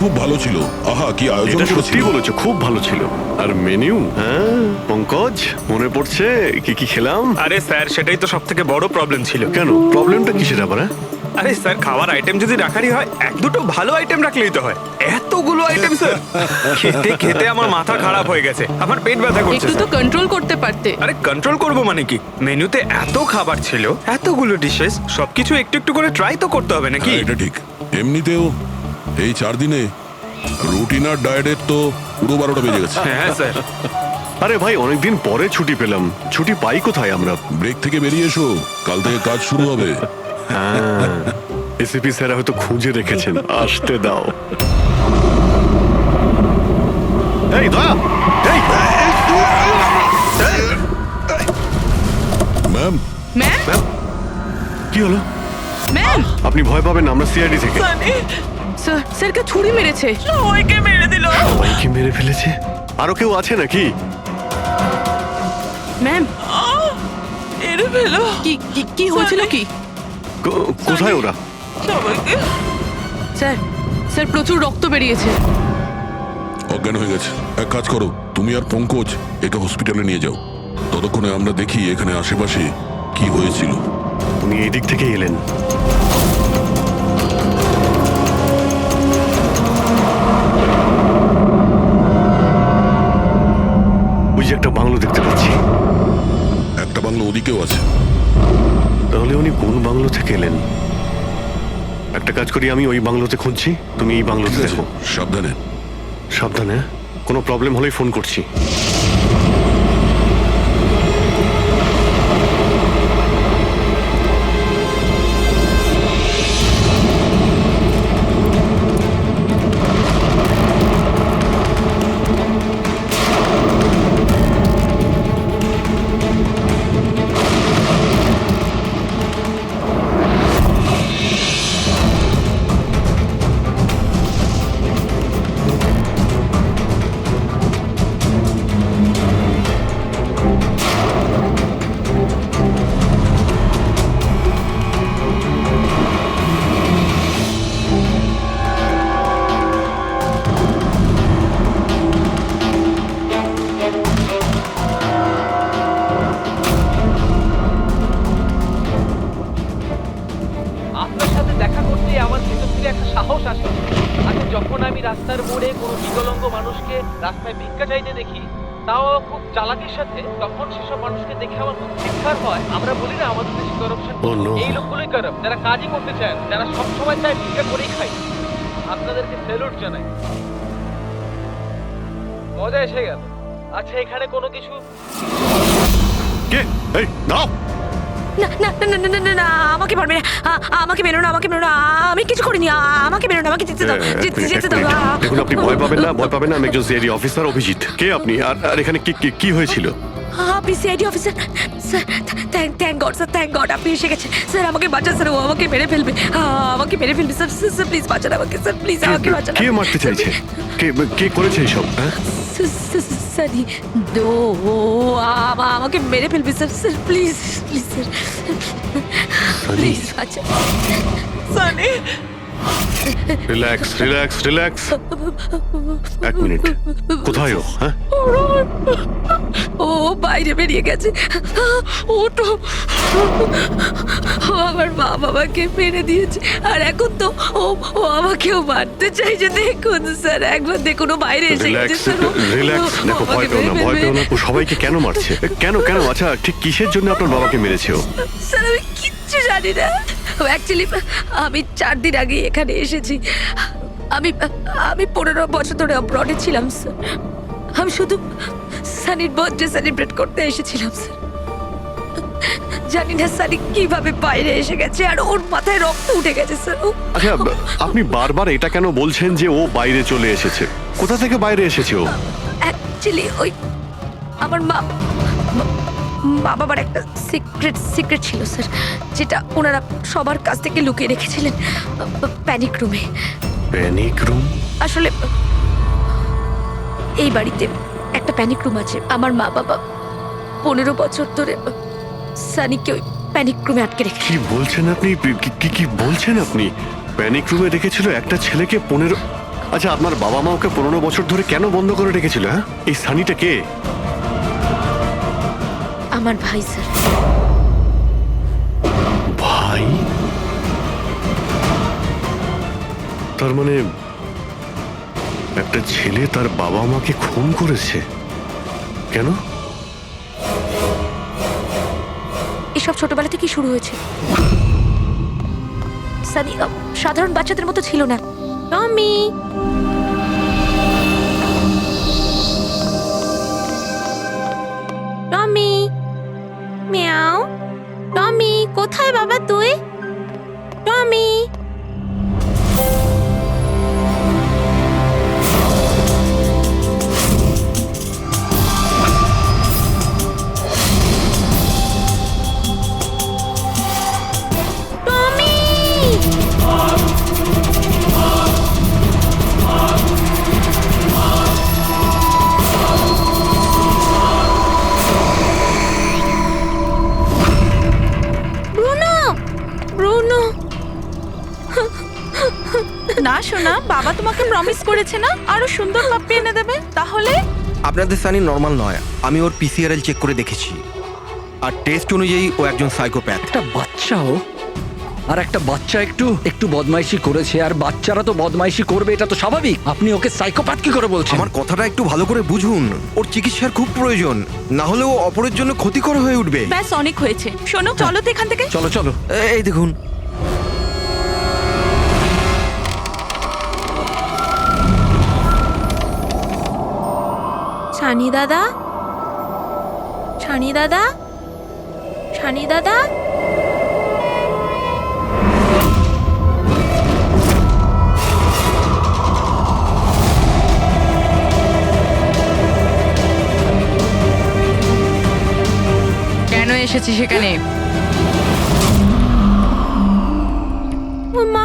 খুব ভালো ছিল। আহা, কি আয়োজন এটা সত্যি করেছিল। বলেছো, খুব ভালো ছিল। আর মেনু, হ্যাঁ পঙ্কজ, মনে পড়ছে কি কি খেলাম? আরে স্যার, সেটাই তো সব থেকে বড় প্রবলেম ছিল। কেন, প্রবলেমটা কিসের আবার? আরে স্যার, খাওয়ার আইটেম যদি রাখারই হয়, এক দুটো ভালো আইটেম রাখলেই তো হয়। এতগুলো আইটেম স্যার, খেতে খেতে আমার মাথা খারাপ হয়ে গেছে, আমার পেট ব্যথা করছে একটু তো স্যার। কন্ট্রোল করতে পারতে। আরে কন্ট্রোল করবো মানে কি? মেনুতে এত খাবার ছিল, এতগুলো ডিশেস, সবকিছু একটু একটু করে ট্রাই তো করতে হবে নাকি? হ্যাঁ, এটা ঠিক। এমনিতেও এই 4 দিনে রুটিন আর ডায়েটের তো পুরো 12টা বেজে গেছে। হ্যাঁ স্যার। আরে ভাই, অনেকদিন পরে ছুটি পেলাম, ছুটি পাই কোথায় আমরা? ব্রেক থেকে বেরিয়ে এসো, কাল থেকে কাজ শুরু হবে। এসিপি স্যার হয়তো খুঁজে রেখেছেন, আসতে দাও। এই দয়া, এই ম্যাম, ম্যাম, কি হলো? ম্যাম, আপনি ভয় পাবেন না, আমরা সিআইডি থেকে। স্যার, স্যারকে ছুরি মেরেছে। ওইকে মেরে দিল। সবাইকে মেরে ফেলেছে? আরো কেউ আছে নাকি? ম্যাম, এরে ফেলো কি কি কি হয়েছিল কি? কোথায় ওরা? সবাইকে। স্যার, স্যার প্রচুর রক্ত বেরিয়েছে। অজ্ঞান হয়ে গেছে। এক কাজ করো, তুমি আর পঙ্কজ একে হসপিটালে নিয়ে যাও। ততক্ষণে আমরা দেখি এখানে আশেপাশে কি হয়েছিল। উনি এই দিক থেকে এলেন। ওই যে একটা বাংলো দেখতে পাচ্ছি। একটা বাংলো ওদিকেও আছে। তাহলে উনি কোন বাংলো থেকে এলেন? একটা কাজ করি, আমি ওই বাংলোতে খুঁজছি, তুমি এই বাংলোতে ঠিক আছে, দেখো। সাবধানে। সাবধানে, কোনো প্রবলেম হলেই ফোন করছি। আপনার সাথে দেখা করতে আমার ভিতর থেকে একটা সাহস আসে। আচ্ছা, যখন আমি রাস্তার মোড়ে কোনো বিকলাঙ্গ মানুষকে রাস্তায় ভিক্ষা চাইতে দেখি, তাও খুব চালাকির সাথে, তখন সেসব মানুষকে দেখে আমার খুব চিৎকার হয়। আমরা বলি না আমাদের দেশে করাপশন, Oh no! এই লোকগুলোই কারাপ্ট, যারা কাজই করতে চায় না, যারা সবসময় চায় ভিক্ষা করেই খায়। আপনাদেরকে স্যালুট জানাই, মজা এসে গেল। আচ্ছা, এখানে কোনো কিছু কে? এই দাও। না না না না না না না, আমাকে পারবে না। আমাকে মেরো না, আমাকে মেরো না। আমি কিছু করিনি। আমাকে মেরো না, আমাকে যেতে দাও, যেতে দাও। দেখুন, আপনি ভয় পাবেন না, ভয় পাবেন না। আমি একজন সিআইডি অফিসার, অভিজিৎ। কে আপনি? আর এখানে কি হয়েছিল? আপনি CID officer? Sir, thank god sir, thank god আপনি এসে গেছেন। স্যার আমাকে বাঁচান স্যার, ও আমাকে মেরে ফেলবে, আমাকে মেরে ফেলবে স্যার। স্যার প্লিজ বাঁচান আমাকে স্যার, প্লিজ আমাকে বাঁচান। কে মারতে চাইছে? কে করেছে এইসব? হ্যাঁ, সানি, ও আমাকে মেরে ফেলবে sir. Sir please, please sir, please বাঁচান। Sunny, relax relax relax. এক মিনিট, কোথায় ও? হ্যাঁ, ও বাইরে বেরিয়ে গেছে। ওটো, ও আমার মা বাবাকে মেরে দিয়েছে, আর এখন তো ও আমাকেও মারতে চাইছে। দেখুন স্যার, একবার দেখুন, ও বাইরে এসে গেছে রিল্যাক্স স্যার। রিল্যাক্স। দেখো, ভয় পেও না, ভয় পেও না। ও সবাইকে কেন মারছে? কেন? আচ্ছা, ঠিক কিসের জন্য আপনার বাবাকে মেরেছে ও? স্যার আমি কিচ্ছু জানি না। অ্যাকচুয়ালি আমি 4 দিন আগে এখানে এসেছি। আমি 15 বছর ধরে অব্রডে ছিলাম স্যার। আমি শুধু সানির বার্থডে সেলিব্রেট করতে এসেছিলাম স্যার। জানি না সানি কিভাবে বাইরে এসে গেছে, আর ওর মাথায় রক্ত উঠে গেছে স্যার। আচ্ছা, আপনি বারবার এটা কেন বলছেন যে ও বাইরে চলে এসেছে? কোথা থেকে বাইরে এসেছে ও? অ্যাকচুয়ালি ওই আমার মা বাবার একটা সিক্রেট ছিল স্যার, যেটা ওনারা সবার কাছ থেকে লুকিয়ে রেখেছিলেন প্যানিক রুমে। Panic room? আসলে এই বাড়িতে একটা প্যানিক রুম আছে। আমার মা বাবা 15 বছর ধরে সানিকে ওই প্যানিক রুমে আটকে রেখেছে। কি বলছেন আপনি? কি বলছেন আপনি? প্যানিক রুমে রেখেছিল একটা ছেলেকে 15? আচ্ছা, আপনার বাবা মা ওকে 15 বছর ধরে কেন বন্ধ করে রেখেছিল? হ্যাঁ, এই সানিটা কে? আমার ভাই স্যার। ভাই? তার মানে একটা ছেলে তার বাবা মাকে খুন করেছে? কেন? এসব ছোটবেলা থেকে শুরু হয়েছে। সানি সাধারণ বাচ্চাদের মতো ছিল না। টমি, টমি, মিয়াও। টমি, কোথায় বাবা তুই? টমি। Bruno, Bruno. না শোনা, বাবা তোমাকে প্রমিস করেছে না আরো সুন্দর পাপ্পি এনে দেবে। তাহলে আপনাদের সানি নর্মাল নয়, আমি ওর পিসিআরএল চেক করে দেখেছি, আর টেস্ট অনুযায়ী ও একজন সাইকোপ্যাথ। একটা বাচ্চাও, আর একটা বাচ্চা একটু একটু বদমাইশি করেছে, আর বাচ্চারা তো বদমাইশি করবে, এটা তো স্বাভাবিক। আপনি ওকে সাইকোপ্যাথ কি করে বলছেন? আমার কথাটা একটু ভালো করে বুঝুন, ওর চিকিৎসার খুব প্রয়োজন, না হলে ও অপরের জন্য ক্ষতিকর হয়ে উঠবে। ব্যাস অনেক হয়েছে, শোনো চলো তো এখান থেকে। চলো চলো। এই দেখুন, ছানি দাদা, ছানি দাদা, ছানি দাদা। কেন এসেছি সেখানে? মা,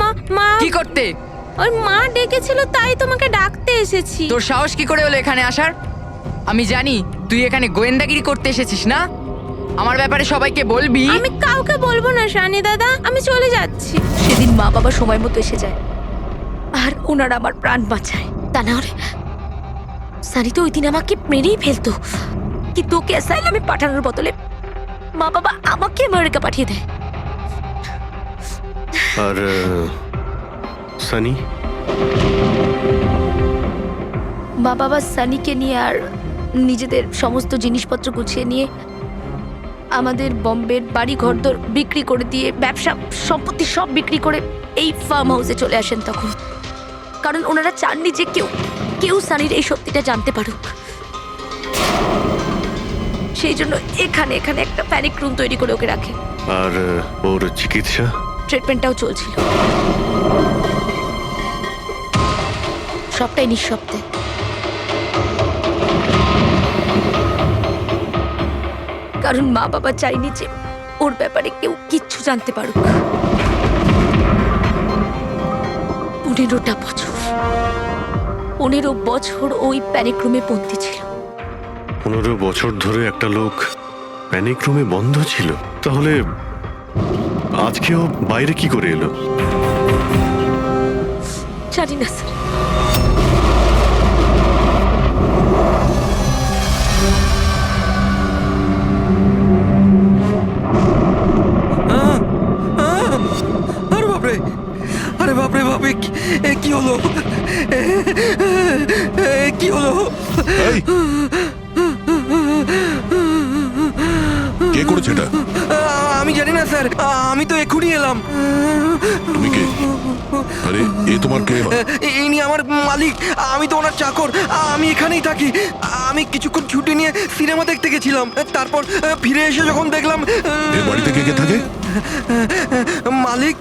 মা, মা, কি করতে? ওর মা ডেকেছিল তাই তোমাকে ডাকতে এসেছি। তোর সাহস কি করে হলো এখানে আসার? আমি জানি তুই এখানে গোয়েন্দাগিরি করতে এসেছিস না। আমার ব্যাপারে সবাইকে বলবি। আমি কাউকে বলবো না শানি দাদা, আমি চলে যাচ্ছি। সেদিন মা বাবা সময় মতো এসে যায় আর ওনারা আমার প্রাণ বাঁচায়। তা না হলে সানি তো ওই দিন আমাকে মেরেই ফেলতো, কিন্তু ওকে অ্যাসাইলামে পাঠানোর বদলে মা বাবা আমাকে আমেরিকা পাঠিয়ে দেয়। আর সানি? মা বাবা সানিকে নিয়ে আর নিজেদের সমস্ত জিনিসপত্র গুছিয়ে নিয়ে আমাদের বম্বের বাড়ি ঘরদোর বিক্রি করে দিয়ে, ব্যবসা সম্পত্তি সব বিক্রি করে এই ফার্ম হাউসে চলে আসেন তখন। কারণ ওনারা চাননি যে কেউ কেউ সানির এই সত্যিটা জানতে পারুক। সেই জন্য এখানে এখানে একটা প্যানিক রুম তৈরি করে ওকে রাখে। আর ওর চিকিৎসা? ট্রিটমেন্টটাও চলছিল, সবটাই নিঃশব্দে। কারণ মা বাবা চাইনি যে ওর ব্যাপারে কেউ কিচ্ছু জানতে পারুক। 15টা বছর, 15 বছর ওই প্যানিক রুমে বন্দী ছিল। 15 বছর ধরে একটা লোক প্যানিক রুমে বন্ধ ছিল, তাহলে আজকেও বাইরে কি করে এলো? জানি না স্যার। আরে বাপরে, আরে বাপরে বাপরে, কি হলো? কি হলো? এই, কে করেছে এটা? আমি জানি না স্যার, আমি তো এক্ষুনি এলাম। তুমি কে? আরে এ তোমার কে? ইনি আমার মালিক, আমি তো ওনার চাকর, আমি এখানেই থাকি। আমি কিছুক্ষণ ছুটি নিয়ে সিনেমা দেখতে গেছিলাম, তারপর ফিরে এসে যখন দেখলাম এ বাড়িতে কে কে থাকে? মালিক,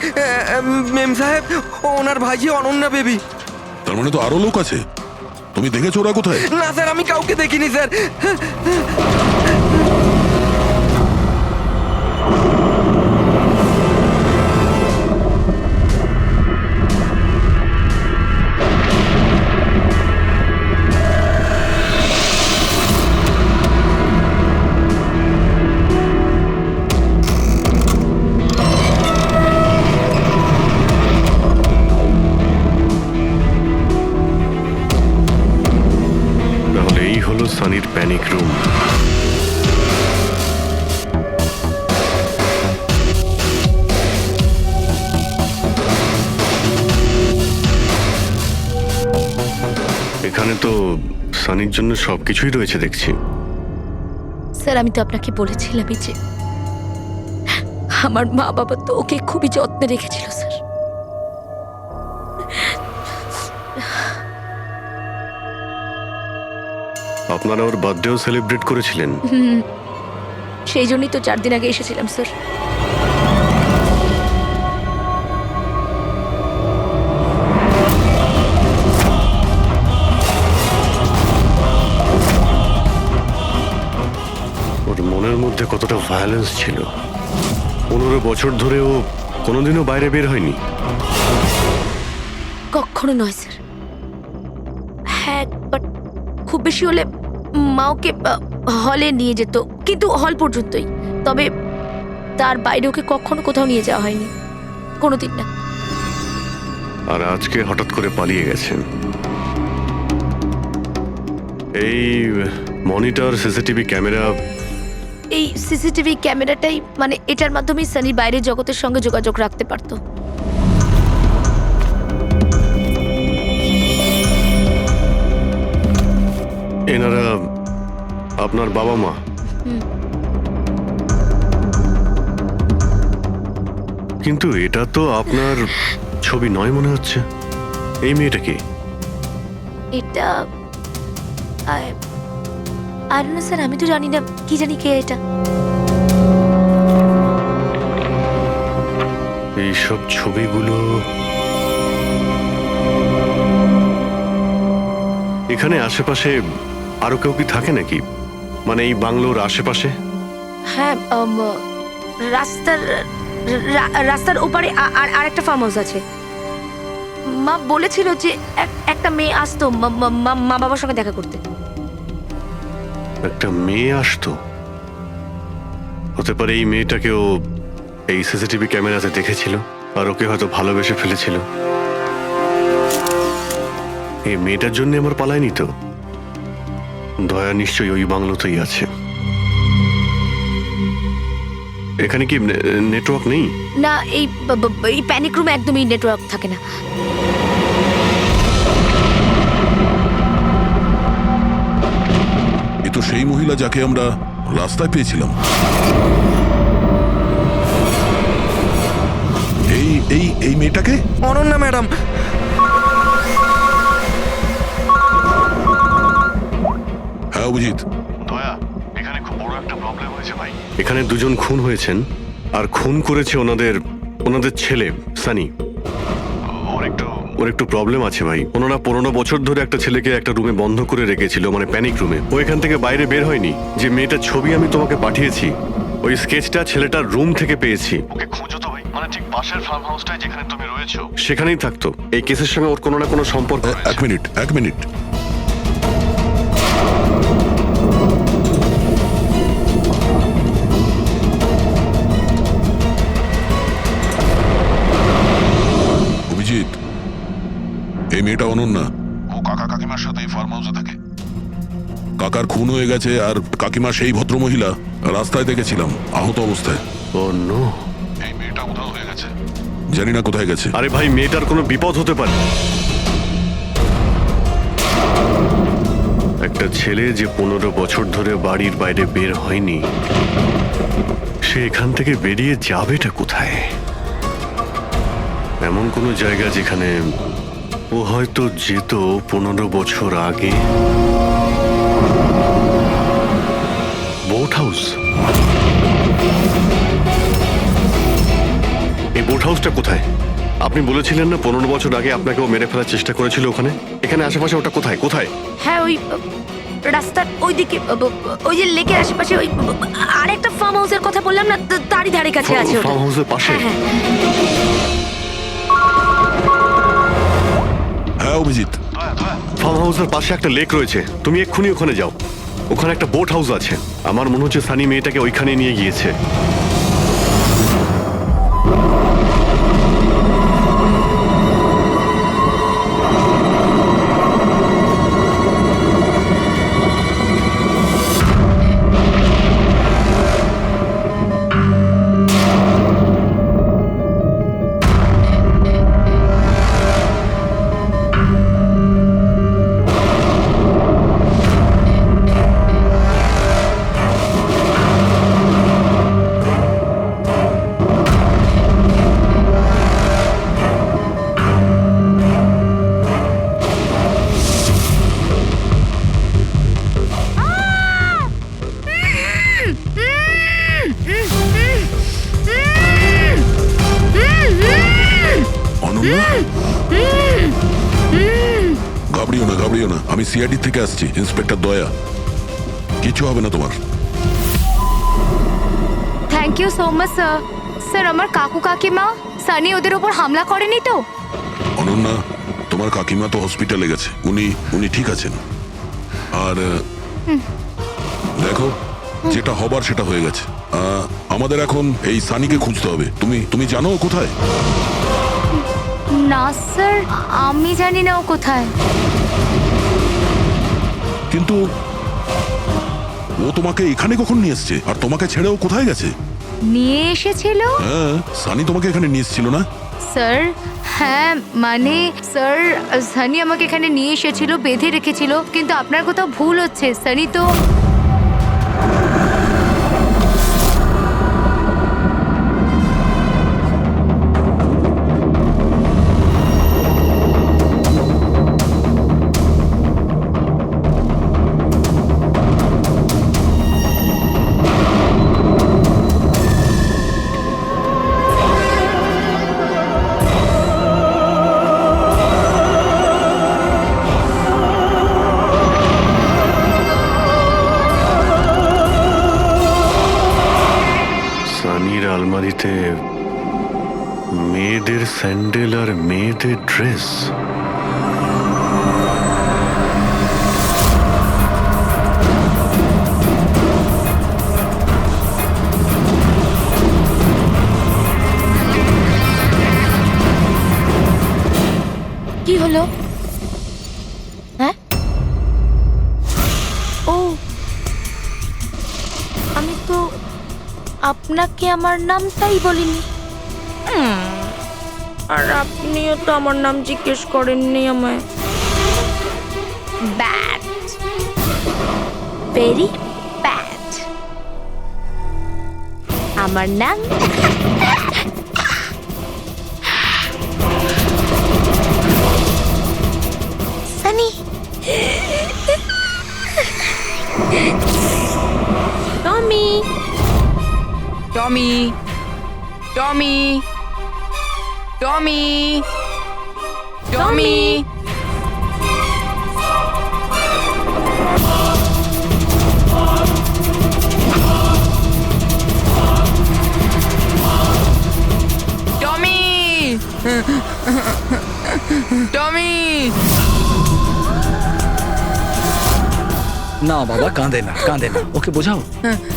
মেম সাহেব, ওনার ভাইজি অনন্যা বেবি। তার মানে তো আরো লোক আছে। তুমি দেখেছো ওরা কোথায়? না স্যার, আমি কাউকে দেখিনি স্যার। Panic room. এখানে তো সানির জন্য সবকিছুই রয়েছে দেখছি। স্যার আমি তো আপনাকে বলেছিলামই যে আমার মা বাবা তো ওকে খুবই যত্নে রেখেছিল স্যার। আপনারা ওর বার্থডেও সেলিব্রেট করেছিলেন? সেই জন্যই তো 4 দিন আগে এসেছিলাম স্যার। ওর মনের মধ্যে কতটা ভায়োলেন্স ছিল। 15 বছর ধরে ও কোনোদিনও বাইরে বের হয়নি। কখনো নয় স্যার। হ্যাঁ বাট খুব বেশি হলে মা ওকে হলে নিয়ে যেত, কিন্তু হল পর্যন্তই। তবে তার বাইরে ওকে কখনো কোথাও নিয়ে যাওয়া হয়নি, কোনোদিন না। আর আজকে হঠাৎ করে পালিয়ে গেছেন। এই মনিটর, সিসিটিভি ক্যামেরা, এই সিসিটিভি ক্যামেরাটাই মানে এটার মাধ্যমেই সানি বাইরের জগতের সঙ্গে যোগাযোগ রাখতে পারতো। এনারা আপনার বাবা মা? কিন্তু এটা তো আপনার ছবি নয় মনে হচ্ছে। এই মেয়েটা কি? এটা আর না স্যার, আমি তো জানি না, কি জানি কে এটা। এইসব ছবিগুলো এখানে আশেপাশে আরো কেউ কি থাকে নাকি? মানে এই বাংলোর আশেপাশে? হ্যাঁ রাস্তার ওপারে আর একটা ফার্ম হাউস আছে। মা বলেছিল যে একটা মেয়ে আসতো মা বাবার সঙ্গে দেখা করতে। একটা মেয়ে আসতো? হতে পারে এই মেয়েটাকেও এই সিসিটিভি ক্যামেরাতে দেখেছিল আর ওকে হয়তো ভালোবেসে ফেলেছিল। এই মেয়েটার জন্য আমার পালায়নি তো। দয়া নিশ্চয়ই ওই বাংলোতেই আছে। এখানে কি নেটওয়ার্ক নেই? না, এই প্যানিক রুমে একদমই নেটওয়ার্ক থাকে না। এ তো সেই মহিলা যাকে আমরা রাস্তায় পেয়েছিলাম। এই এই এই মেয়েটাকে? অনন্যা ম্যাডাম। হ্যাঁ অভিজিৎ। দয়া, এখানে খুব বড় একটা প্রবলেম হয়েছে ভাই। এখানে দুজন খুন হয়েছেন আর খুন করেছে ওনাদের ছেলে সানি। ওর একটু প্রবলেম আছে ভাই। ওনারা 15 বছর ধরে একটা ছেলেকে একটা রুমে বন্ধ করে রেখেছিল, মানে প্যানিক রুমে। ও এখান থেকে বাইরে বের হয়নি। যে মেয়েটার ছবি আমি তোমাকে পাঠিয়েছি, ওই স্কেচটা ছেলেটার রুম থেকে পেয়েছি। ওকে খুঁজো তো ভাই, মানে ঠিক পাশের ফার্ম হাউসটায় যেখানে তুমি রয়েছো সেখানেই থাকতো। এই কেসের সঙ্গে ওর কোনো না কোনো সম্পর্ক রয়েছে। এক মিনিট। অভিজিৎ, এই মেয়েটা অনন্যা। ও কাকা কাকিমার সাথে ফার্ম হাউসে থাকে। কাকার খুন হয়ে গেছে আর কাকিমা সেই ভদ্রমহিলা রাস্তায় দেখেছিলাম আহত অবস্থায়। ও নো। এই মেয়েটা উধাও হয়ে গেছে, জানি না কোথায় গেছে। আরে ভাই, মেয়েটার কোনো বিপদ হতে পারে। একটা ছেলে যে 15 বছর ধরে বাড়ির বাইরে বের হয়নি, সে এখান থেকে বেরিয়ে যাবেটা কোথায়? এমন কোনো জায়গা যেখানে ও হয়তো যেত 15 বছর আগে। Boat house? এই বোট হাউসটা কোথায়? আপনি বলেছিলেন না 15 বছর আগে আপনাকে ও মেরে ফেলার চেষ্টা করেছিল ওখানে। এখানে আশেপাশে ওটা কোথায়? হ্যাঁ ওই রাস্তার ওইদিকে, ওই যে লেকের আশেপাশে, ওই আরেকটা ফার্ম হাউসের কথা বললাম না, তারই ধারে কাছে আছে ওটা। ফার্ম হাউসের পাশে? হ্যাঁ। হ্যাঁ অভিজিৎ, ফার্ম হাউসের পাশে একটা লেক রয়েছে। তুমি এক্ষুনি ওখানে যাও। ওখানে একটা বোট হাউস আছে। আমার মনে হচ্ছে সানি মেয়েটাকে ওইখানে নিয়ে গিয়েছে। হইও না, আমি সিআইডি থেকে আসছি, ইন্সপেক্টর দয়া। কিছু হবে না তোমার। Thank you so much sir. Sir আমার কাকু কাকিমা সানি ওদের উপর হামলা করেনি তো? অনন্যা, তোমার কাকিমা তো হসপিটালে গেছে, উনি ঠিক আছেন। আর দেখো, যেটা হবার সেটা হয়ে গেছে। আমাদের এখন এই সানিকে খুঁজতে হবে। তুমি জানো ও কোথায়? না স্যার, আমি জানি না ও কোথায়। কিন্তু ও তোমাকে এখানে কখন নিয়ে এসছে? আর তোমাকে ছেড়ে ও কোথায় গেছে? নিয়ে এসেছিল? হ্যাঁ, সানি তোমাকে এখানে নিয়ে এসেছিল না? স্যার হ্যাঁ, মানে স্যার সানি আমাকে এখানে নিয়ে এসেছিল, বেঁধে রেখেছিল। কিন্তু আপনার কোথাও ভুল হচ্ছে, সানি তো সানির আলমারিতে মেয়েদের স্যান্ডেল আর মেয়েদের ড্রেস। কি হলো? হ্যাঁ, ও আমি তো আপনাকে আমার নামটাই বলিনি। আর আপনিও তো আমার নাম জিজ্ঞেস করেননি আমায়। Bad, very bad. আমার নাম সানি। টমি, টমি, টমি, টমি, টমি। টমি, টমি। না বাবা, কাঁদে না, কাঁদে না, ওকে বোঝাও।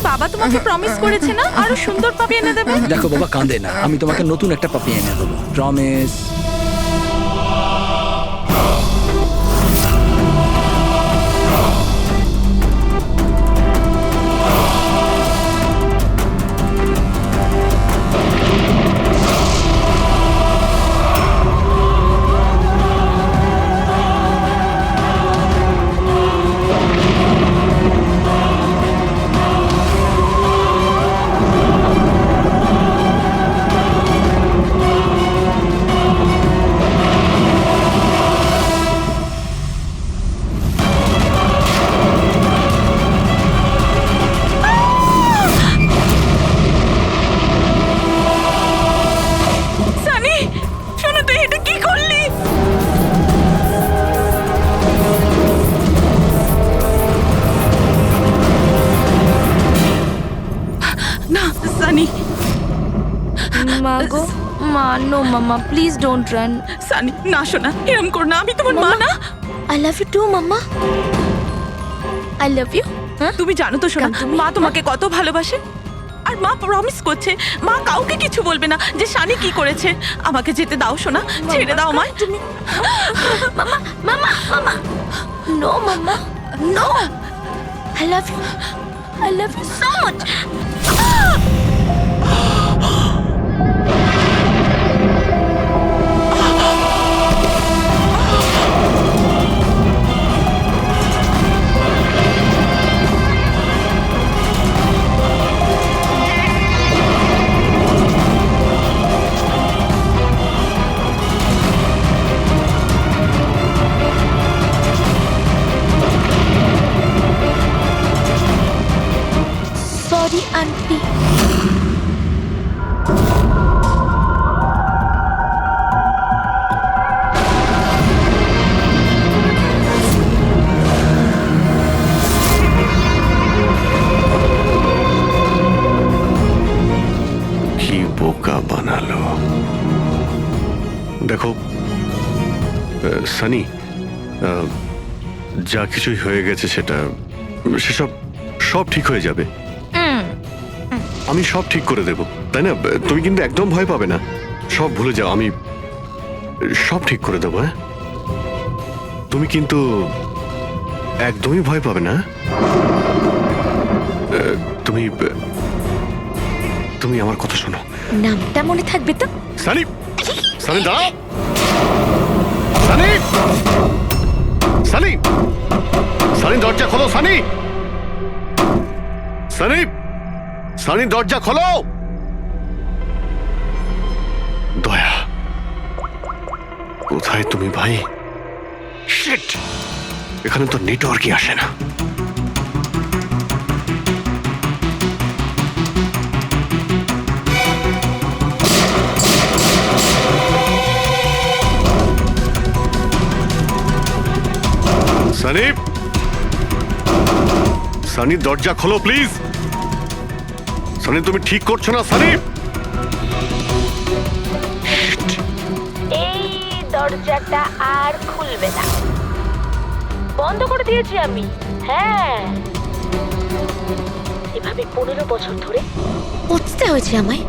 বাবা তোমাকে প্রমিস করেছে না আরো সুন্দর পাপি এনে দেবে? দেখো বাবা, কাঁদে না, আমি তোমাকে নতুন একটা পাপি এনে দেবো, প্রমিস। সানি, শোনো, তুই এটা কি করলি? না সানি, মা গো, মা, নো মামা, প্লিজ ডোন্ট রান। সানি না, শোনা, এরম কর না, আমি তোমার মা না। I love you too mamma, I love you. তুমি জানো তো শোনা, Come to me. মা তোমাকে কত ভালোবাসে। আর মা প্রমিস করছে মা কাউকে কিছু বলবে না যে সানি কি করেছে। আমাকে যেতে দাও শোনা, ছেড়ে দাও আমায়। তুমি মামা, মামা, mama, no mama, no. I love you, I love you so much. Sorry, auntie. দেখো সানি, যা কিছুই হয়ে গেছে সেসব সব ঠিক হয়ে যাবে। আমি সব ঠিক করে দেব, তাই না? তুমি কিন্তু একদম ভয় পাবে না, সব ভুলে যাও, আমি সব ঠিক করে দেবো। হ্যাঁ, তুমি কিন্তু একদমই ভয় পাবে না। তুমি তুমি আমার কথা শোনো। নামটা মনে থাকবে তো? সানি, সানি দাঁড়াও। সানি, সানি, সানি দরজা খোলো। সানি, সানি, সানি দরজা খোলো। দয়া, কোথায় তুমি ভাই? শিট, এখানে তো নেটওয়ার্কই আসে না। সানি, সানি দরজা খোলো প্লিজ। সানি, তুমি ঠিক করছো না সানি। এই দরজাটা আর খুলবে না, বন্ধ করে দিয়েছি আমি। হ্যাঁ, এভাবে 15 বছর ধরে পৌঁছতে হয়েছে আমায়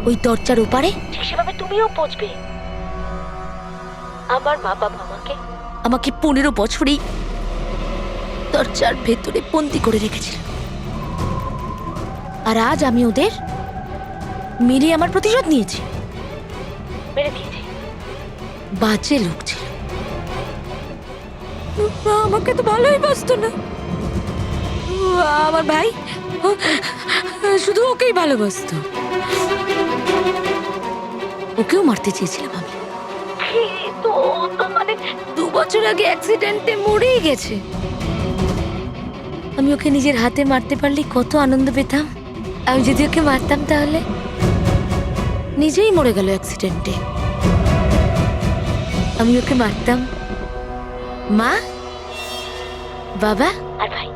ওই দরজার ওপারে। ঠিক সেভাবে তুমিও পৌঁছবে। আমার মা বাবা আমাকে 15 বছরই দরজার ভেতরে বন্দি করে রেখেছিল, আর আজ আমি ওদের মেরে আমার প্রতিশোধ নিয়েছি। মেরে দিয়েছি। বাজে লোক ছিল, আমাকে তো ভালোই বাসতো না। আমার ভাই শুধু ওকেই ভালোবাসতো। ওকেও মারতে চেয়েছিলাম আমি, তো মানে 2 বছর আগে অ্যাক্সিডেন্টে মরেই গেছে। আমি ওকে নিজের হাতে মারতে পারলে কত আনন্দ পেতাম। আমি যদি ওকে মারতাম তাহলে নিজেই মরে গেল অ্যাক্সিডেন্টে। আমি ওকে মারতাম, মা, বাবা আর ভাই।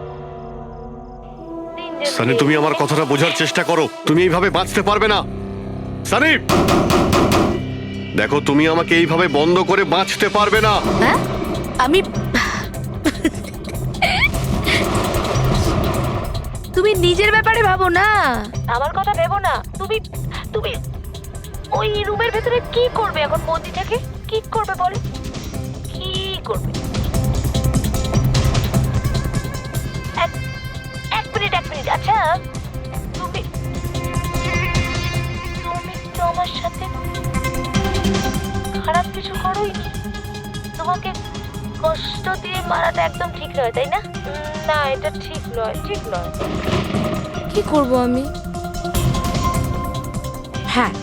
সানি, তুমি আমার কথাটা বোঝার চেষ্টা করো। তুমি এইভাবে বাঁচতে পারবে না সানি। দেখো, তুমি আমাকে এইভাবে বন্ধ করে বাঁচতে পারবে না। হ্যাঁ, আমি তুমি নিজের ব্যাপারে ভাবো না, আমার কথা ভেবো না। তুমি তুমি ওই রুমের ভেতরে কি করবে এখন? বন্দি থেকে কি করবে বলো? কি করবে? এক মিনিট। আচ্ছা, তুমি তো আমার সাথে খারাপ কিছু করোইনি। তোমাকে কষ্ট দিয়ে মারাটা একদম ঠিক নয়, তাই না? না, এটা ঠিক নয়। কি করব আমি? হ্যাঁ,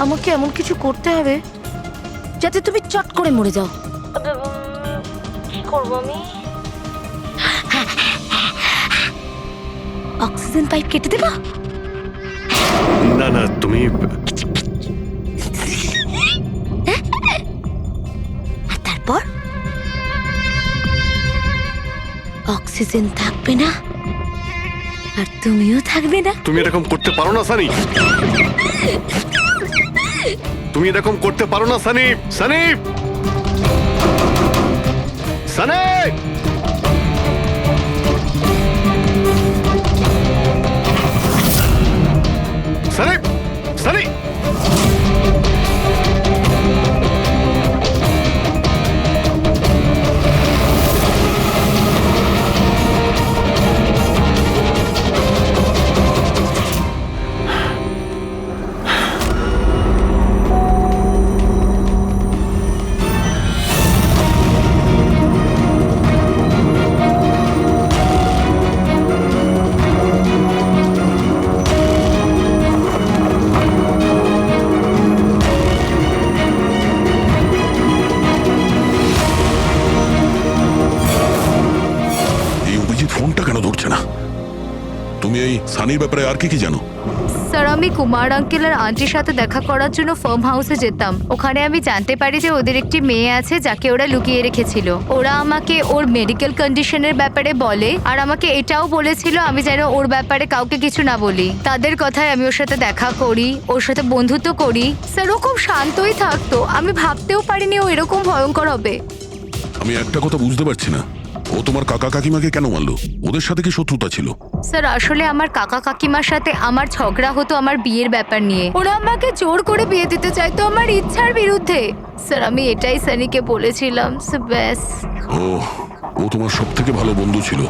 আমাকে এমন কিছু করতে হবে যাতে তুমি চট করে মরে যাও। কি করব আমি? অক্সিজেন পাইপ কেটে দেবো। না না, তুমি আর তারপর অক্সিজেন থাকবে না, আর তুমিও থাকবে না। তুমি এরকম করতে পারো না সানি। তুমি এরকম করতে পারো না সানি। সানি, সানি, সানি, সানি। এই অভিজিৎ ফোনটা কেন ধরছে না? তুমি এই সানির ব্যাপারে আর কি জানো? স্যার, আমি কুমার আঙ্কেল আর আন্টির সাথে দেখা করার জন্য ফার্ম হাউসে যেতাম। ওখানে আমি জানতে পারি যে ওদের একটি মেয়ে আছে যাকে ওরা লুকিয়ে রেখেছিল। ওরা আমাকে ওর মেডিকেল কন্ডিশনের ব্যাপারে বলে আর আমাকে এটাও বলেছিল আমি যেন ওর ব্যাপারে কাউকে কিছু না বলি। তাদের কথায় আমি ওর সাথে দেখা করি, ওর সাথে বন্ধুত্ব করি। স্যার ও খুব শান্তই থাকতো, আমি ভাবতেও পারিনি ও এরকম ভয়ঙ্কর হবে। আমি একটা কথা বুঝতে পারছি না, ও তোমার কাকা কাকিমাকে কেন মারলো? ওদের সাথে কি শত্রুতা ছিল? স্যার আসলে আমার কাকা কাকিমার সাথে আমার ঝগড়া হতো আমার বিয়ের ব্যাপার নিয়ে। ওরা আমাকে জোর করে বিয়ে দিতে চাইতো আমার ইচ্ছার বিরুদ্ধে। স্যার আমি এটাই সানিকে বলেছিলাম। ব্যাস। ও তোমার সব থেকে ভালো বন্ধু ছিল।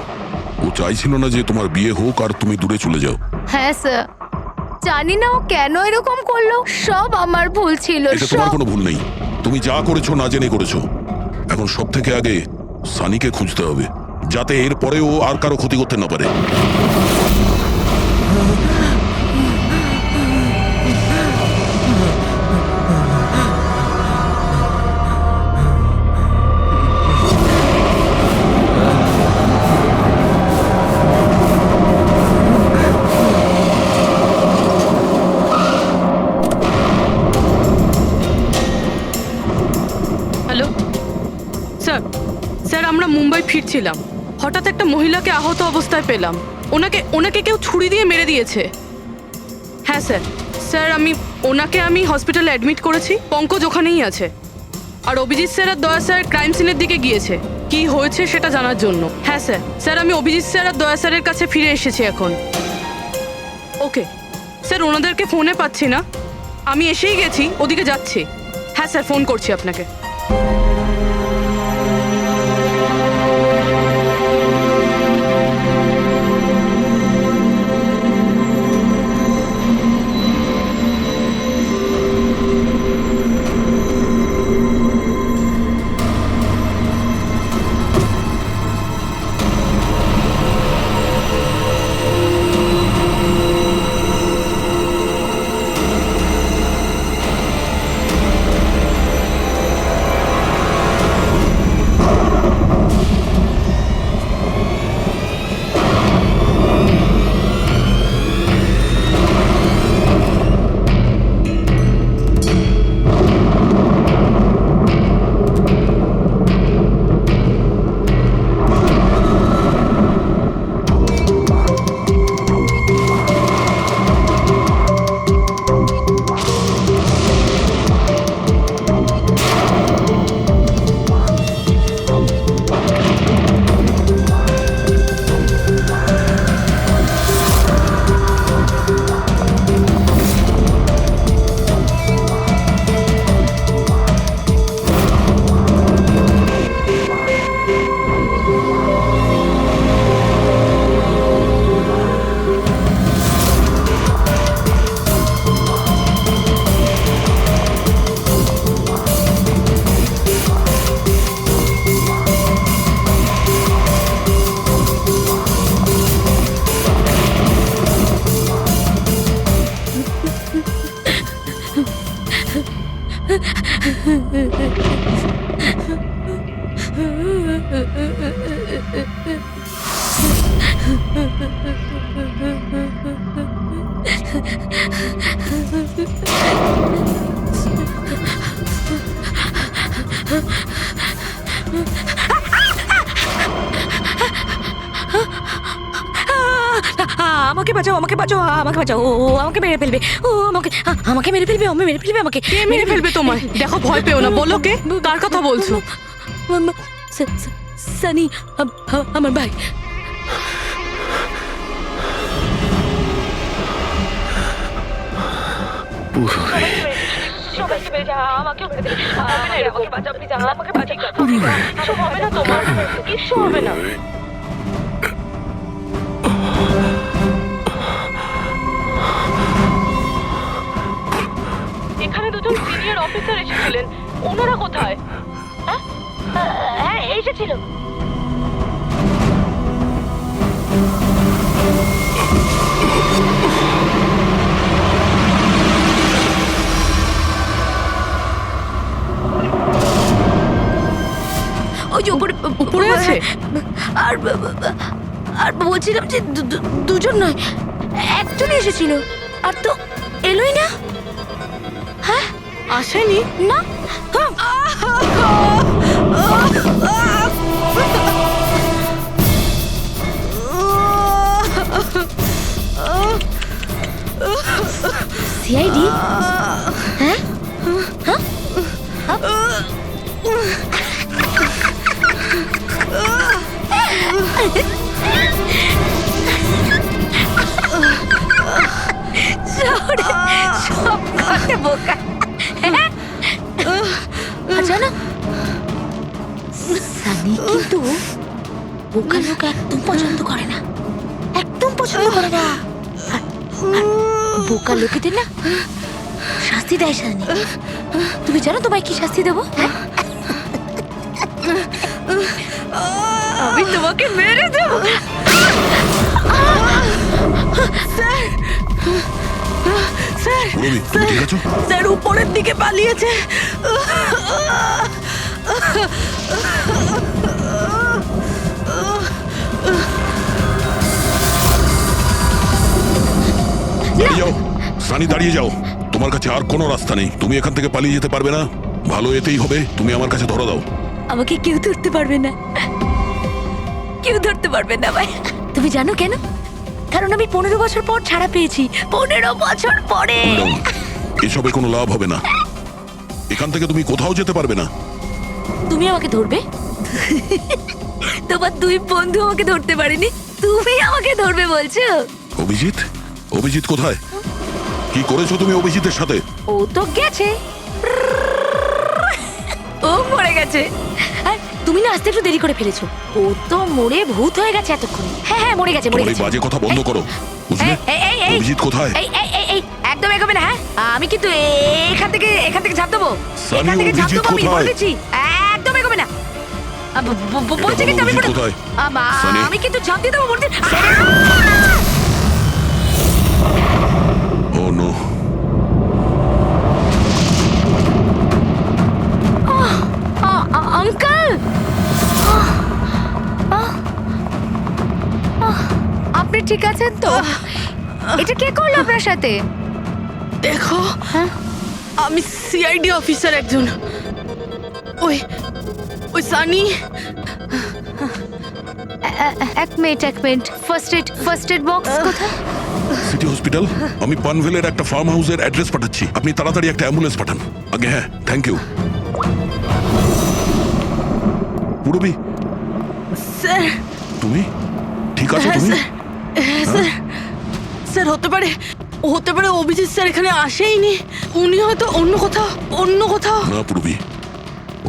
ও চাইছিল না যে তোমার বিয়ে হোক আর তুমি দূরে চলে যাও। হ্যাঁ স্যার, জানি না ও কেন এরকম করলো। সব আমার ভুল ছিল। এটা তোমার কোনো ভুল নেই, তুমি যা করেছো না জেনে করেছো। এখন সব থেকে আগে সানিকে খুঁজতে হবে, যাতে এর পরে ও আর কারো ক্ষতি করতে না পারে। হ্যালো স্যার, স্যার আমরা মুম্বাই ফিরছিলাম, হঠাৎ একটা মহিলাকে আহত অবস্থায় পেলাম। ওনাকে কেউ ছুরি দিয়ে মেরে দিয়েছে। হ্যাঁ স্যার, স্যার আমি হসপিটালে অ্যাডমিট করেছি। পঙ্কজ ওখানেই আছে। আর অভিজিৎ স্যার আর দয়া স্যার ক্রাইম সিনের দিকে গিয়েছে কি হয়েছে সেটা জানার জন্য। হ্যাঁ স্যার, স্যার আমি অভিজিৎ স্যার আর দয়া স্যারের কাছে ফিরে এসেছি এখন। ওকে স্যার, ওনাদেরকে ফোনে পাচ্ছি না, আমি এসেই গেছি, ওদিকে যাচ্ছি। হ্যাঁ স্যার, ফোন করছি আপনাকে। আমাকে বাঁচাও, আমাকে বাঁচাও, আমাকে বাঁচাও। ও আমাকে মেরে ফেলবে, ও আমাকে মেরে ফেলবে, মেরে ফেলবে আমাকে। কে মেরে ফেলবে তোমায়? দেখো, ভয় পেও না, বলো কে, কার কথা বলছো? সানি, আমার ভাই। সবাইকে মেরে যা, আমাকেও মেরে দেবে। আমাকে বাঁচাও, প্লিজ, আমাকে বাঁচাও। কিছু হবে না তোমার, কিছু হবে না। এখানে দুজন সিনিয়র অফিসার এসেছিলেন, ওনারা কোথায়? হ্যাঁ এসেছিল। ওই যে উপরে আছে। আর বলছিলাম যে দুজন নয়, একজনই এসেছিল। আর তো এলোই না। আসেনি? না সিআইডি? হ্যাঁ সব কথা বোকা। হ্যাঁ? জানো সানি কিন্তু বোকা লোক একদম পছন্দ করে না, একদম পছন্দ করে না। আর বোকা লোকেদের না শাস্তি দেয় সানি। তুমি জানো তোমায় কি শাস্তি দেবো? হ্যাঁ? আমি তোমাকে মেরে দেবো। পুরবি, তুমি ঠিক আছো? স্যার উপরের দিকে পালিয়েছে। দাঁড়িয়ে যাও সানি, দাঁড়িয়ে যাও। তোমার কাছে আর কোনো রাস্তা নেই, তুমি এখান থেকে পালিয়ে যেতে পারবে না। ভালো এতেই হবে, তুমি আমার কাছে ধরা দাও। আমাকে কেউ ধরতে পারবে না, কেউ ধরতে পারবে না ভাই। তুমি জানো কেন? কারণ আমি 15 বছর পর ছাড়া পেয়েছি। 15 বছর পরে। এসবে কোনো লাভ হবে না, এখান থেকে তুমি কোথাও যেতে পারবে না। তুমি আমাকে ধরবে? তোমার দুই বন্ধু আমাকে ধরতে পারেনি, তুমি আমাকে ধরবে বলছো? অভিজিৎ, অভিজিৎ কোথায়? কি করেছো তুমি অভিজিতের সাথে? ও তো গেছে, ও মরে গেছে। আর তুমি না আসতে একটু দেরি করে ফেলেছো। ও তো মরে ভূত হয়ে গেছে এতক্ষণ। হ্যাঁ হ্যাঁ মরে গেছে, মরে তোমার এই গেছে। বাজে কথা বন্ধ করো, বুঝলে? অভিজিৎ কোথায়? এই একদম এগোবে না। হ্যাঁ আমি কিন্তু এখান থেকে ঝাঁপ দেবো, সানি, এখান থেকে ঝাঁপ অভিজিৎ দেবো, আমি কোথায়? বলে দিচ্ছি। একদম এগোবে না। বলছি কিন্তু আমি অভিজিৎ কোথায়? সানি? আমি কিন্তু ঝাঁপ দিয়ে দেবো বলছি। ও নো, আঙ্কেল, আপনি ঠিক আছেন তো? এটা কে করলো আপনার সাথে? দেখো, আমি সিআইডি অফিসার একজন। ওই ওই সানি। এক মিনিট, ফার্স্ট এড বক্স কোথায়? City hospital. আমি পানভেলের একটা ফার্ম হাউসের অ্যাড্রেস পাঠাচ্ছি, আপনি তাড়াতাড়ি একটা অ্যাম্বুলেন্স পাঠান আগে। হ্যাঁ, থ্যাংক ইউ। পুরবি, স্যার তুমি ঠিক আছো? তুমি স্যার হতে পারে অভিজিৎ স্যার এখানে আসেইনি। উনি হয়তো অন্য কোথাও। না পুরবি,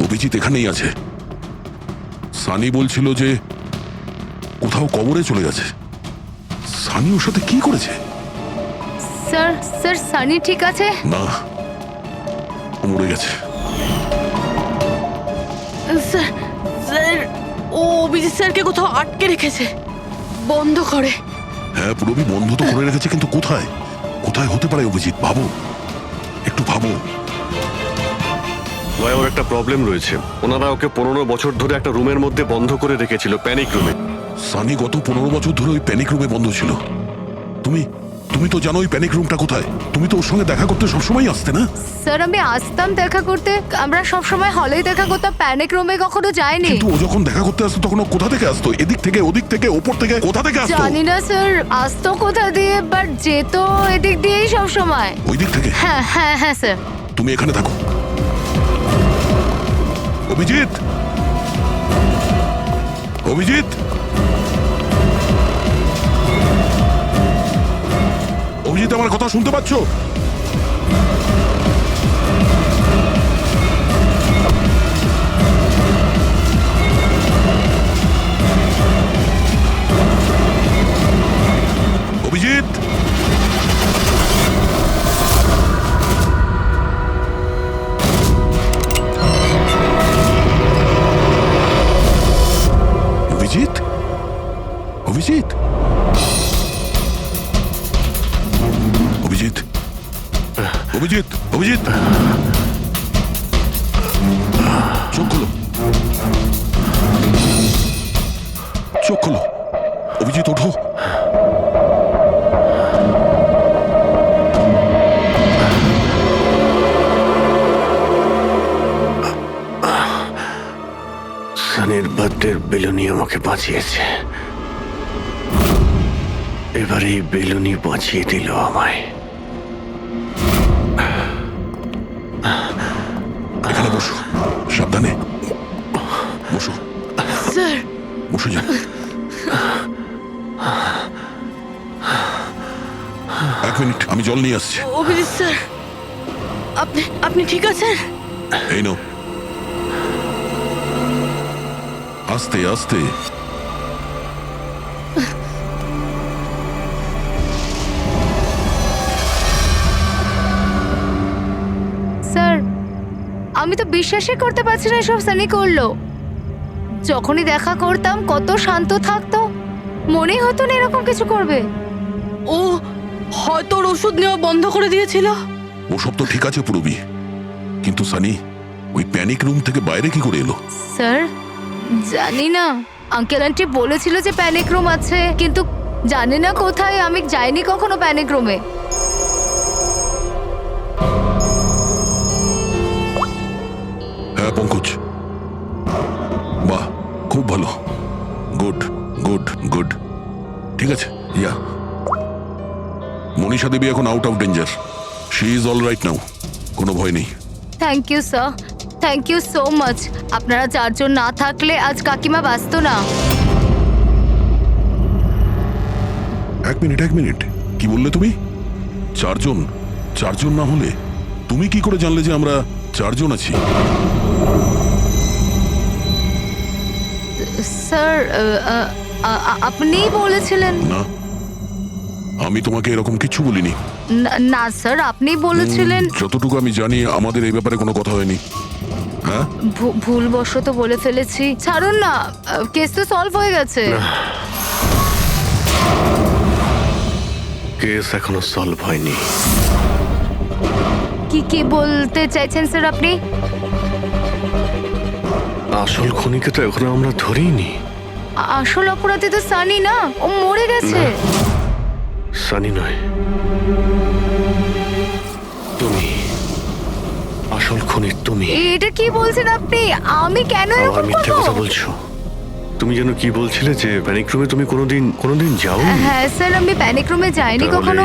অভিজিৎ এখানেই আছে। সানি বলছিল যে কোথাও কবরে চলে গেছে। সানি ওর সাথে কি করেছে? স্যার সানি ঠিক আছে? না, ও মরে গেছে। স্যার ও অভিজিৎ স্যারকে কোথাও আটকে রেখেছে, বন্ধ করে। হ্যাঁ পুরবি, বন্ধ তো করে রেখেছে, কিন্তু কোথায়? কোথায় হতে পারে অভিজিৎ? ভাবো, একটু ভাবো। ভাই ওর একটা প্রবলেম রয়েছে। ওনারা ওকে 15 বছর ধরে একটা রুমের মধ্যে বন্ধ করে রেখেছিল, প্যানিক রুমে। সানি গত 15 বছর ধরে ওই প্যানিক রুমে বন্ধ ছিল। তুমি তো জানো ওই প্যানিক রুমটা কোথায়। তুমি তো ওর সঙ্গে দেখা করতে সবসময় আসতে না? স্যার আমি আসতাম দেখা করতে, আমরা সব সময় হলেই দেখা করতাম, প্যানিক রুমে কখনো যাইনি। কিন্তু ও যখন দেখা করতে আসতো তখন ও কোথা থেকে আসতো? এদিক থেকে, ওদিক থেকে, ওপর থেকে, কোথা থেকে আসতো? জানি না স্যার, আসতো কোথা দিয়ে, বাট যেত এদিক দিয়েই সব সময়। ওই দিক থেকে? হ্যাঁ স্যার। তুমি এখানে থাকো। অভিজিৎ, অভিজিৎ, অভিজিৎ, আমার কথা শুনতে পাচ্ছ? অভিজিৎ, অভিজিৎ, অভিজিৎ, অভিজিৎ, অভিজিৎ, অভিজিৎ, চোখ খোলো, চোখ খোলো। অভিজিৎ ওঠো। সানির বার্থডের বেলুনি আমাকে বাঁচিয়েছে, এবার এই বেলুনি বাঁচিয়ে দিল আমায়। এখানে বসো, সাবধানে বসো, স্যার বসে যাও। এক মিনিট, আমি জল নিয়ে আসছি। অভিজিৎ স্যার, আপনি আপনি ঠিক আছেন? এই নাও, আস্তে আস্তে। স্যার, আমি তো বিশ্বাসই করতে পারছি না সব সানি করলো। যখনই দেখা করতাম কত শান্ত থাকতো, মনেই হতো না এরকম কিছু করবে। ও হয়তো ওর ওষুধ নেওয়া বন্ধ করে দিয়েছিল। ওসব তো ঠিক আছে পুরবি, কিন্তু সানি ওই প্যানিক রুম থেকে বাইরে কি করে এলো? স্যার, জানি না। আঙ্কেল আন্টি বলেছিল যে প্যানিক রুম আছে, কিন্তু জানি না কোথায়। আমি যাইনি কখনো প্যানিক রুমে। হ্যাঁ পঙ্কজ, বাহ, খুব ভালো, গুড গুড গুড। ঠিক আছে, ইয়া মনীষা দেবী এখন out of danger, she is all right now, কোনো ভয় নেই। Thank you sir, thank you so much. আপনারা চারজন না থাকলে আজ কাকিমা বাঁচতো না। এক মিনিট, কি বললে তুমি? চারজন? চারজন না হলে তুমি কি করে জানলে যে আমরা চারজন আছি? স্যার, আপনিই বলেছিলেন। না, আমি তোমাকে এরকম কিছু বলিনি। না স্যার, আপনি বলেছিলেন। যতটুকু আমি জানি আমাদের এই ব্যাপারে কোনো কথা হয়নি। হ্যাঁ, ভুলবশত বলে ফেলেছি, ছাড়ুন না, কেস তো সলভ হয়ে গেছে। কেস এখনো সলভ হয়নি। কি বলতে চাইছেন স্যার আপনি? আসল খুনিকে তো এখনো আমরা ধরিনি। আসল অপরাধী তো সানি না, ও মরে গেছে। সানি নয়, তুমি আসল খুনি। তুমি এটা কি বলছেন আপনি? আমি কেন আবার এরকম মিথ্যে করব? কথা বলছো। তুমি যেন কি বলছিলে যে প্যানিক রুমে তুমি কোনোদিন যাও? হ্যাঁ স্যার, আমি প্যানিক রুমে যাইনি কখনো।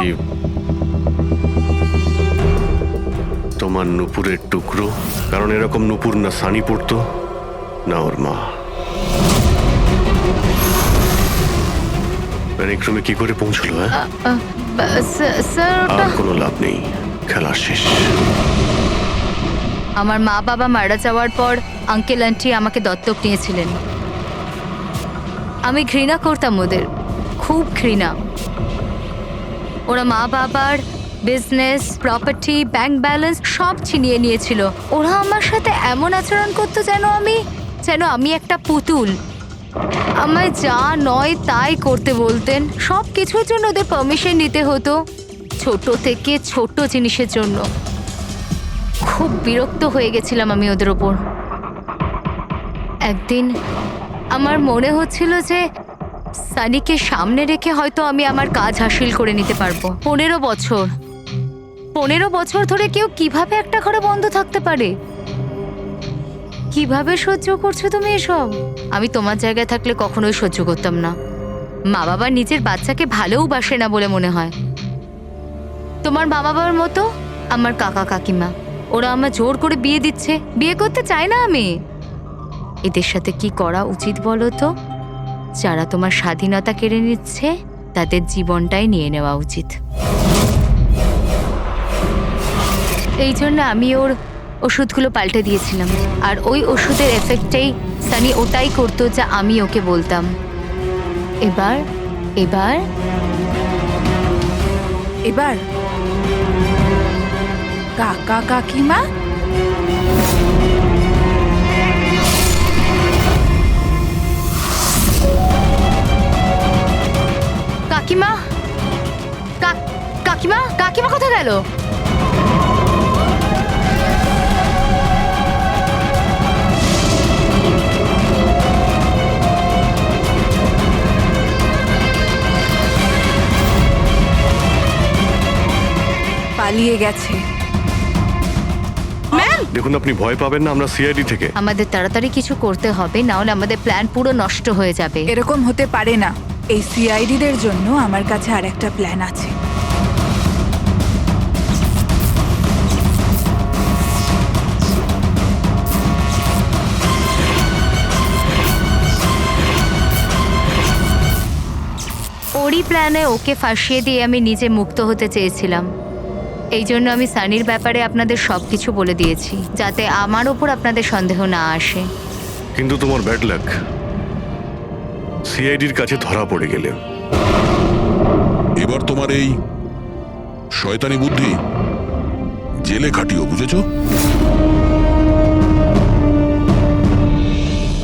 তোমার নুপুরের টুকরো, কারণ এরকম নুপুর না সানি পড়তো না ওর মা। প্যানিক রুমে কি করে পৌঁছলো? হ্যাঁ, স্যার, ওটা আর কোনো লাভ নেই, খেলা শেষ। আমার মা বাবা মারা যাওয়ার পর আঙ্কেল আন্টি আমাকে দত্তক নিয়েছিলেন। আমি ঘৃণা করতাম ওদের, খুব ঘৃণা। ওরা মা বাবার বিজনেস, প্রপার্টি, ব্যাংক ব্যালেন্স সব ছিনিয়ে নিয়েছিল। ওরা আমার সাথে এমন আচরণ করতো যেন আমি একটা পুতুল। আমায় যা নয় তাই করতে বলতেন। সব কিছুর জন্য ওদের পারমিশন নিতে হতো, ছোট থেকে ছোট জিনিসের জন্য। খুব বিরক্ত হয়ে গেছিলাম আমি ওদের ওপর। একদিন আমার মনে হচ্ছিল যে সানিকে সামনে রেখে হয়তো আমি আমার কাজ হাসিল করে নিতে পারবো। 15 বছর ধরে কেউ কিভাবে একটা ঘরে বন্ধ থাকতে পারে? কিভাবে সহ্য করছো তুমি এসব? আমি তোমার জায়গায় থাকলে কখনোই সহ্য করতাম না। মা বাবা নিজের বাচ্চাকে ভালোবাসে না বলে মনে হয়। তোমার মা বাবার মতো আমার কাকা কাকিমা, ওরা আমার জোর করে বিয়ে দিচ্ছে। বিয়ে করতে চাই না আমি। এদের সাথে কি করা উচিত বলো তো? যারা তোমার স্বাধীনতা কেড়ে নিচ্ছে তাদের জীবনটাই নিয়ে নেওয়া উচিত। এই জন্য আমি ওর ওষুধগুলো পাল্টে দিয়েছিলাম, আর ওই ওষুধের এফেক্টেই সানি ওটাই করতো যা আমি ওকে বলতাম। এবার এবার এবার কাকা কাকিমা কাকিমা কাকিমা কাকিমা কোথায় গেল? পালিয়ে গেছে। ম্যাম, দেখুন আপনি ভয় পাবেন না, আমরা সিআইডি থেকে। আমাদের তাড়াতাড়ি কিছু করতে হবে, না হলে আমাদের প্ল্যান পুরো নষ্ট হয়ে যাবে। এরকম হতে পারে না। এই সিআইডিদের জন্য আমার কাছে আর একটা প্ল্যান আছে। ওরই প্ল্যানে ওকে ফাঁসিয়ে দিয়ে আমি নিজে মুক্ত হতে চেয়েছিলাম। এই জন্য আমি সানির ব্যাপারে আপনাদের সবকিছু বলে দিয়েছি, যাতে আমার ওপর আপনাদের সন্দেহ না আসে। কিন্তু তোমার ব্যাড লাক, সিআইডির কাছে ধরা পড়ে গেলে। এবার তোমার এই শয়তানি বুদ্ধি জেলে খাটিও, বুঝেছো?